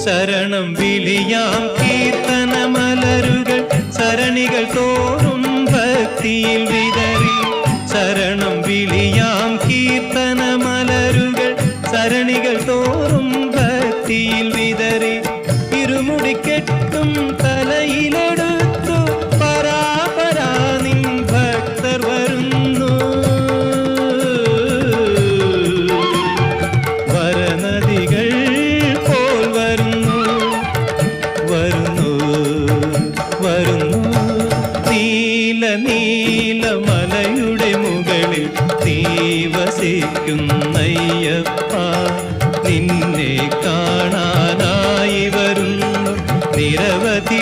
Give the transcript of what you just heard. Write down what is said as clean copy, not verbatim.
ശരണം വിളിയാം കീർത്തനമലരുകൾ സരണികൾ തോറും ഭക്തിയിൽ വിതറി. ശരണം വിളിയാം കീർത്തനമലരുകൾ സരണികൾ തോറും ഭക്തിയിൽ വിതറി. ഇരുമുടിക്കെട്ടും തലയിലെടുത്തു പരാപരാ നിൻ ഭക്തർ വരുന്നു. വരനദികൾ പോൽ വരുന്നു വരുന്നു വരുന്നു. നീല നീല മലയുടെ മുകളിൽ നീ വസിക്കുന്നയ്യപ്പ, നിന്നെ കാണാനായി വരുന്നു നിരവധി